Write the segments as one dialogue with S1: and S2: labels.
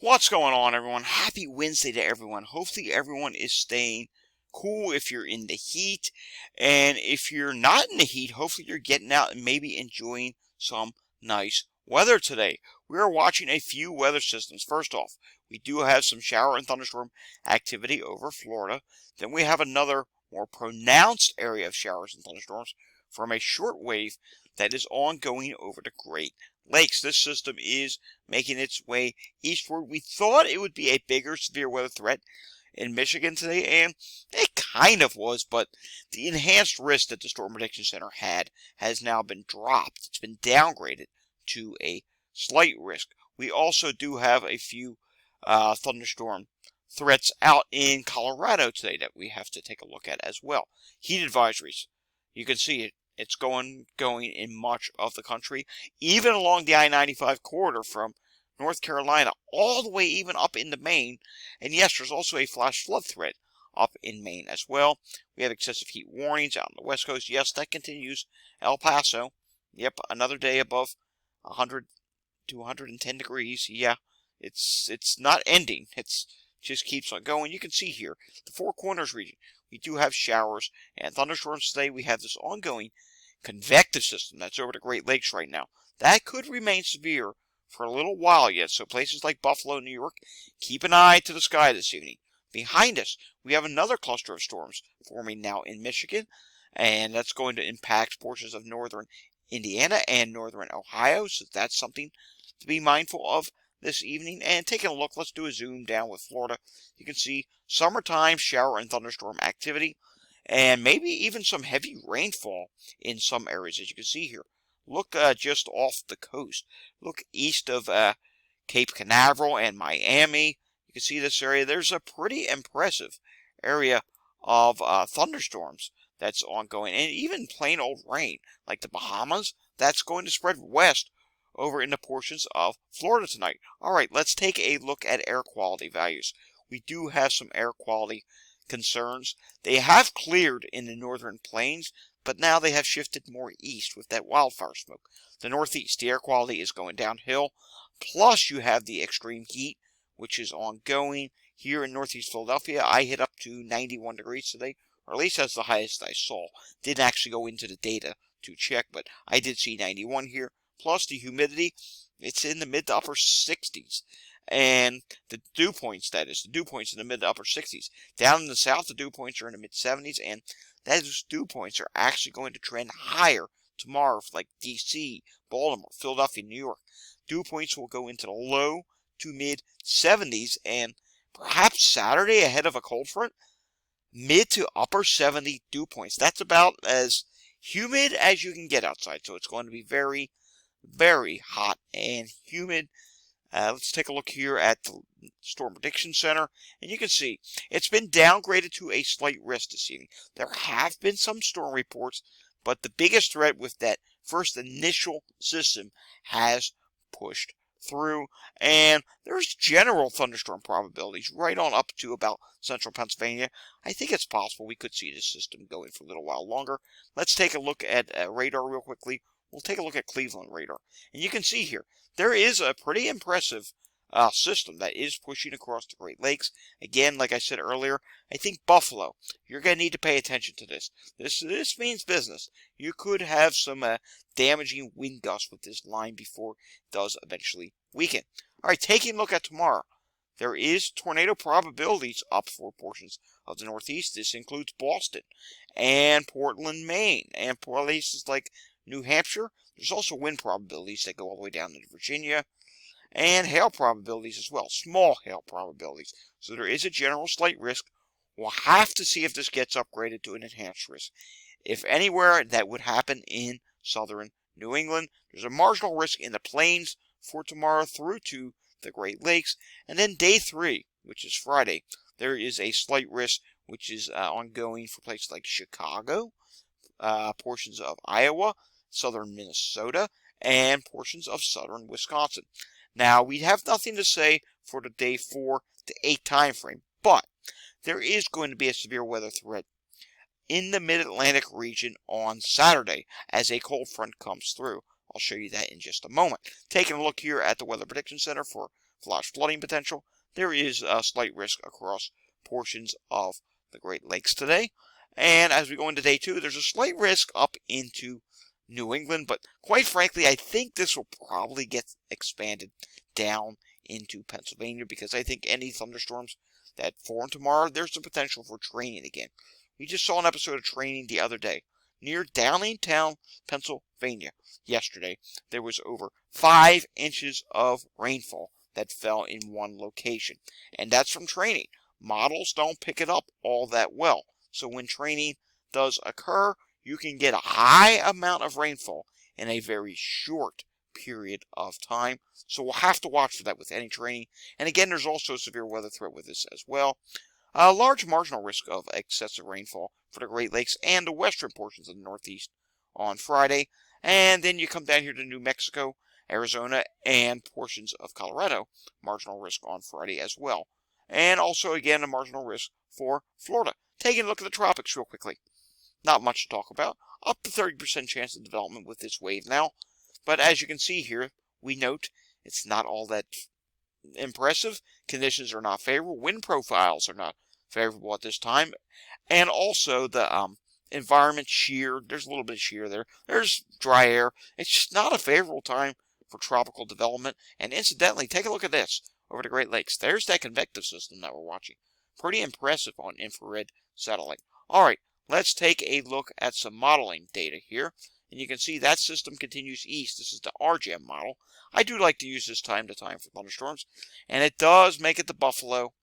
S1: What's going on, everyone? Happy Wednesday to everyone. Hopefully, everyone is staying cool if you're in the heat. And if you're not in the heat, hopefully, you're getting out and maybe enjoying some nice weather today. We are watching a few weather systems. First off, we do have some shower and thunderstorm activity over Florida. Then we have another more pronounced area of showers and thunderstorms from a short wave that is ongoing over the Great Lakes. This system is making its way eastward. We thought it would be a bigger severe weather threat in Michigan today, and it kind of was, but the enhanced risk that the Storm Prediction Center had has now been dropped. It's been downgraded to a slight risk. We also do have a few thunderstorm threats out in Colorado today that we have to take a look at as well. Heat advisories. You can see it. It's going in much of the country, even along the I-95 corridor from North Carolina all the way even up into Maine. And yes, there's also a flash flood threat up in Maine as well. We have excessive heat warnings out on the West Coast. Yes, that continues. El Paso. Yep, another day above 100 to 110 degrees. Yeah, it's not ending. It's just keeps on going. You can see here, the Four Corners region, we do have showers and thunderstorms today. We have this ongoing convective system that's over the Great Lakes right now. That could remain severe for a little while yet, so places like Buffalo, New York, keep an eye to the sky this evening. Behind us, we have another cluster of storms forming now in Michigan, and that's going to impact portions of northern Indiana and northern Ohio, so that's something to be mindful of this evening. And taking a look, let's do a zoom down with Florida. You can see summertime shower and thunderstorm activity, and maybe even some heavy rainfall in some areas, as you can see here. Look just off the coast. Look east of Cape Canaveral and Miami. You can see this area. There's a pretty impressive area of thunderstorms that's ongoing, and even plain old rain, like the Bahamas, that's going to spread west over into portions of Florida tonight. All right, let's take a look at air quality values. We do have some air quality concerns. They have cleared in the northern plains, but now they have shifted more east with that wildfire smoke. The northeast, the air quality is going downhill. Plus, you have the extreme heat, which is ongoing. Here in northeast Philadelphia, I hit up to 91 degrees today, or at least that's the highest I saw. Didn't actually go into the data to check, but I did see 91 here. Plus, the humidity, it's in the mid to upper 60s. And the dew points, that is, the dew points in the mid to upper 60s. Down in the south, the dew points are in the mid 70s, and those dew points are actually going to trend higher tomorrow, like D.C., Baltimore, Philadelphia, New York. Dew points will go into the low to mid 70s, and perhaps Saturday, ahead of a cold front, mid to upper 70 dew points. That's about as humid as you can get outside, so it's going to be very, very hot and humid. Let's take a look here at the Storm Prediction Center, and you can see it's been downgraded to a slight risk this evening. There have been some storm reports, but the biggest threat with that first initial system has pushed through, and there's general thunderstorm probabilities right on up to about central Pennsylvania. I think it's possible we could see this system going for a little while longer. Let's take a look at radar real quickly. We'll take a look at Cleveland radar, and you can see here there is a pretty impressive system that is pushing across the Great Lakes. Again, like I said earlier, I think Buffalo, you're going to need to pay attention to this. This means business. You could have some damaging wind gusts with this line before it does eventually weaken. All right, taking a look at tomorrow. There is tornado probabilities up for portions of the Northeast. This includes Boston and Portland, Maine, and places like New Hampshire. There's also wind probabilities that go all the way down into Virginia, and hail probabilities as well, small hail probabilities. So there is a general slight risk. We'll have to see if this gets upgraded to an enhanced risk. If anywhere, that would happen in southern New England. There's a marginal risk in the plains for tomorrow through to the Great Lakes. And then day 3, which is Friday, there is a slight risk which is ongoing for places like Chicago, portions of Iowa, southern Minnesota, and portions of southern Wisconsin. Now, we have nothing to say for the day 4 to 8 time frame, but there is going to be a severe weather threat in the mid-Atlantic region on Saturday as a cold front comes through. I'll show you that in just a moment. Taking a look here at the Weather Prediction Center for flash flooding potential. There is a slight risk across portions of the Great Lakes today. And as we go into day 2, there's a slight risk up into New England, but quite frankly, I think this will probably get expanded down into Pennsylvania, because I think any thunderstorms that form tomorrow, there's the potential for training again. We just saw an episode of Training the other day near Downingtown, Pennsylvania. Yesterday, there was over 5 inches of rainfall that fell in one location, and that's from Training. Models don't pick it up all that well, so when training does occur, you can get a high amount of rainfall in a very short period of time. So we'll have to watch for that with any training. And again, there's also a severe weather threat with this as well. A large marginal risk of excessive rainfall for the Great Lakes and the western portions of the Northeast on Friday. And then you come down here to New Mexico, Arizona, and portions of Colorado. Marginal risk on Friday as well. And also, again, a marginal risk for Florida. Taking a look at the tropics real quickly. Not much to talk about. Up to 30% chance of development with this wave now. But as you can see here, we note it's not all that impressive. Conditions are not favorable. Wind profiles are not favorable at this time. And also the environment shear. There's a little bit of shear there. There's dry air. It's just not a favorable time for tropical development. And incidentally, take a look at this over the Great Lakes. There's that convective system that we're watching. Pretty impressive on infrared satellite. All right. Let's take a look at some modeling data here. And you can see that system continues east. This is the RGM model. I do like to use this time to time for thunderstorms. And it does make it to Buffalo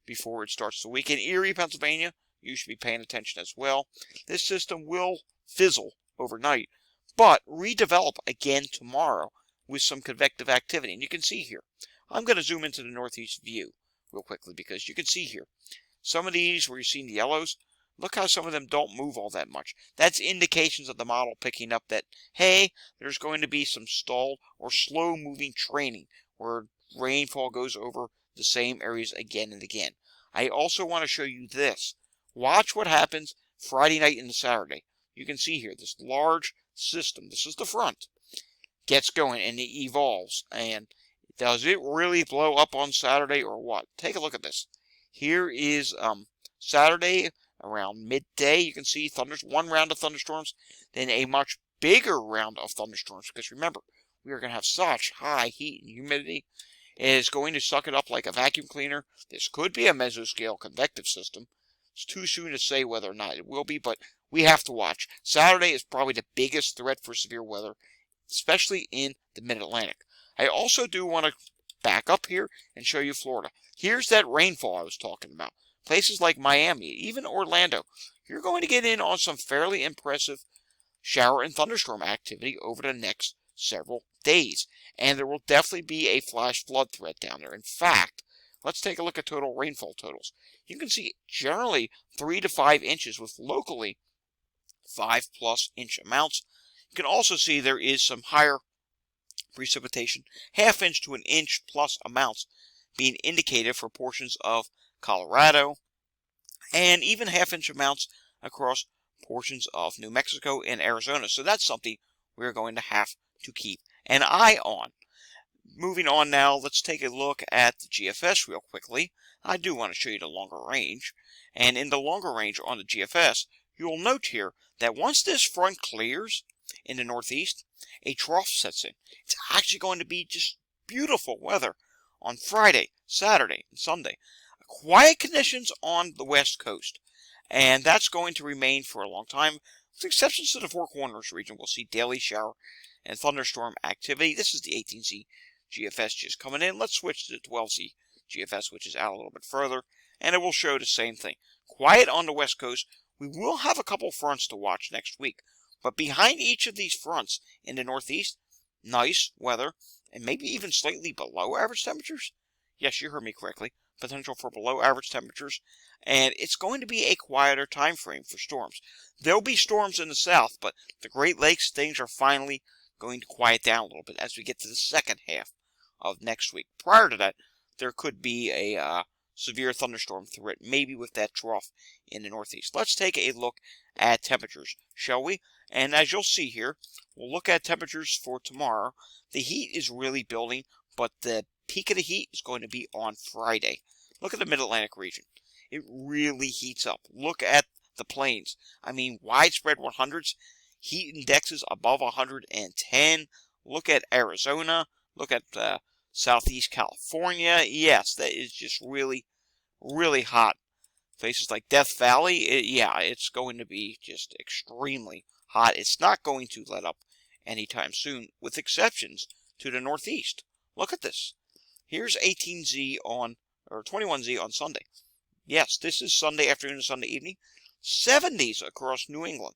S1: before it starts the week. In Erie, Pennsylvania, you should be paying attention as well. This system will fizzle overnight, but redevelop again tomorrow with some convective activity. And you can see here. I'm going to zoom into the northeast view real quickly, because you can see here. Some of these where you're seeing the yellows, look how some of them don't move all that much. That's indications of the model picking up that, hey, there's going to be some stalled or slow-moving training where rainfall goes over the same areas again and again. I also want to show you this. Watch what happens Friday night into Saturday. You can see here, this large system, this is the front, gets going and it evolves. And does it really blow up on Saturday or what? Take a look at this. Here is Saturday. Around midday, you can see one round of thunderstorms, then a much bigger round of thunderstorms. Because remember, we are going to have such high heat and humidity. It is going to suck it up like a vacuum cleaner. This could be a mesoscale convective system. It's too soon to say whether or not it will be, but we have to watch. Saturday is probably the biggest threat for severe weather, especially in the mid-Atlantic. I also do want to back up here and show you Florida. Here's that rainfall I was talking about. Places like Miami, even Orlando, you're going to get in on some fairly impressive shower and thunderstorm activity over the next several days. And there will definitely be a flash flood threat down there. In fact, let's take a look at total rainfall totals. You can see generally 3 to 5 inches with locally 5+ inch amounts. You can also see there is some higher precipitation, ½ inch to 1 inch plus amounts being indicated for portions of Colorado, and even ½ inch amounts across portions of New Mexico and Arizona. So that's something we're going to have to keep an eye on. Moving on now, let's take a look at the GFS real quickly. I do want to show you the longer range. And in the longer range on the GFS, you'll note here that once this front clears in the northeast, a trough sets in. It's actually going to be just beautiful weather on Friday, Saturday, and Sunday. Quiet conditions on the west coast, and that's going to remain for a long time, with exceptions to the Four Corners region. We'll see daily shower and thunderstorm activity. This is the 18Z GFS just coming in. Let's switch to the 12Z GFS, which is out a little bit further, and it will show the same thing. Quiet on the west coast. We will have a couple fronts to watch next week, but behind each of these fronts in the northeast, nice weather, and maybe even slightly below average temperatures. Yes, you heard me correctly. Potential for below average temperatures, and it's going to be a quieter time frame for storms. There'll be storms in the south, but the Great Lakes, things are finally going to quiet down a little bit as we get to the second half of next week. Prior to that, there could be a severe thunderstorm threat, maybe with that trough in the northeast. Let's take a look at temperatures, shall we? And as you'll see here, we'll look at temperatures for tomorrow. The heat is really building, but the Peak of the heat is going to be on Friday. Look at the Mid-Atlantic region. It really heats up. Look at the plains. I mean, widespread 100s, heat indexes above 110. Look at Arizona. Look at Southeast California. Yes, that is just really, really hot. Places like Death Valley, it's going to be just extremely hot. It's not going to let up anytime soon, with exceptions to the Northeast. Look at this. Here's 18Z or 21Z on Sunday. Yes, this is Sunday afternoon and Sunday evening. 70s across New England.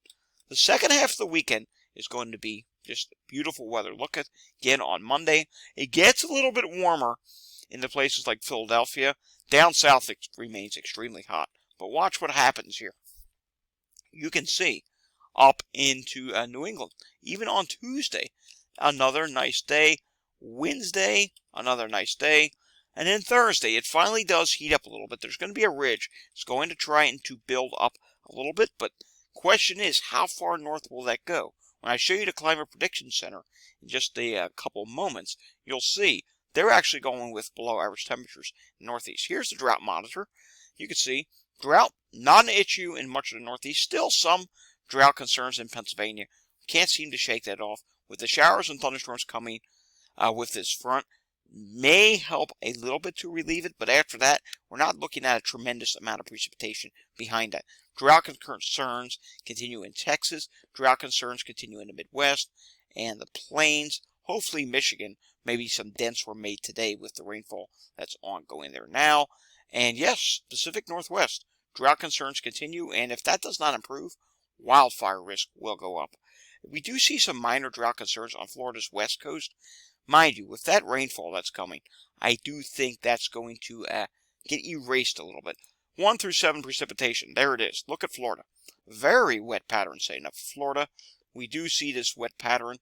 S1: The second half of the weekend is going to be just beautiful weather. Look at, again, on Monday. It gets a little bit warmer in the places like Philadelphia. Down south, it remains extremely hot. But watch what happens here. You can see up into New England. Even on Tuesday, another nice day. Wednesday, another nice day. And then Thursday, it finally does heat up a little bit. There's going to be a ridge. It's going to try and to build up a little bit. But question is, how far north will that go? When I show you the Climate Prediction Center in just a couple moments, you'll see they're actually going with below average temperatures in the Northeast. Here's the drought monitor. You can see drought, not an issue in much of the Northeast. Still some drought concerns in Pennsylvania. Can't seem to shake that off. With the showers and thunderstorms coming with this front, may help a little bit to relieve it, but after that, we're not looking at a tremendous amount of precipitation behind that. Drought concerns continue in Texas. Drought concerns continue in the Midwest and the plains. Hopefully Michigan, maybe some dents were made today with the rainfall that's ongoing there now. And yes, Pacific Northwest, drought concerns continue, and if that does not improve, wildfire risk will go up. We do see some minor drought concerns on Florida's west coast. Mind you, with that rainfall that's coming, I do think that's going to get erased a little bit. 1 through 7 precipitation. There it is. Look at Florida. Very wet pattern, say enough. Florida, we do see this wet pattern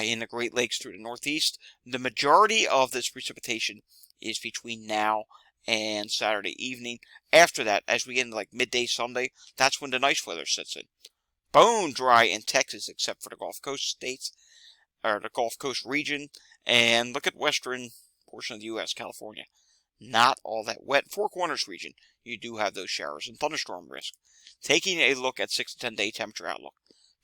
S1: in the Great Lakes through the Northeast. The majority of this precipitation is between now and Saturday evening. After that, as we get into like midday Sunday, that's when the nice weather sets in. Bone dry in Texas, except for the Gulf Coast states, or the Gulf Coast region, and look at western portion of the U.S., California. Not all that wet. Four Corners region, you do have those showers and thunderstorm risk. Taking a look at 6 to 10 day temperature outlook.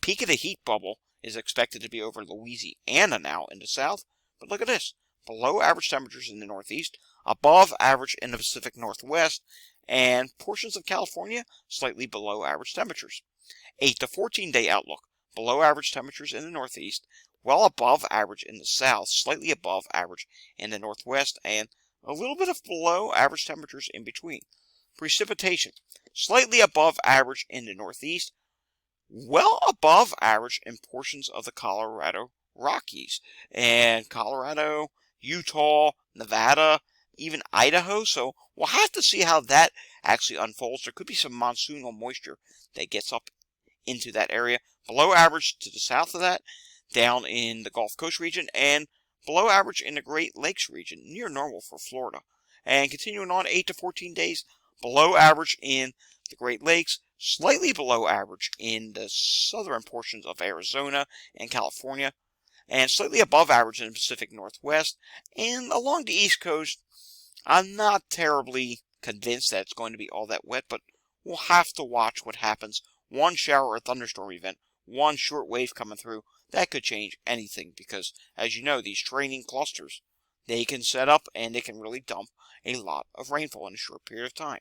S1: Peak of the heat bubble is expected to be over Louisiana now in the south, but look at this. Below average temperatures in the Northeast, above average in the Pacific Northwest, and portions of California slightly below average temperatures. 8 to 14 day outlook. Below average temperatures in the Northeast, well above average in the south, slightly above average in the Northwest, and a little bit of below average temperatures in between. Precipitation, slightly above average in the Northeast, well above average in portions of the Colorado Rockies, and Colorado, Utah, Nevada, even Idaho. So we'll have to see how that actually unfolds. There could be some monsoonal moisture that gets up into that area. Below average to the south of that, down in the Gulf Coast region, and below average in the Great Lakes region, near normal for Florida. And continuing on 8 to 14 days, below average in the Great Lakes, slightly below average in the southern portions of Arizona and California, and slightly above average in the Pacific Northwest. And along the East Coast, I'm not terribly convinced that it's going to be all that wet, but we'll have to watch what happens. One shower or thunderstorm event, one short wave coming through, that could change anything because, as you know, these training clusters, they can set up and they can really dump a lot of rainfall in a short period of time.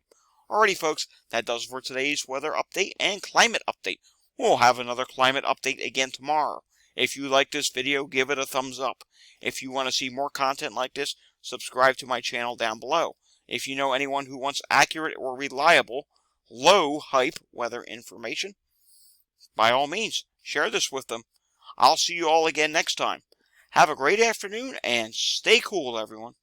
S1: Alrighty, folks, that does it for today's weather update and climate update. We'll have another climate update again tomorrow. If you like this video, give it a thumbs up. If you want to see more content like this, subscribe to my channel down below. If you know anyone who wants accurate or reliable, low hype weather information, by all means, share this with them. I'll see you all again next time. Have a great afternoon and stay cool, everyone.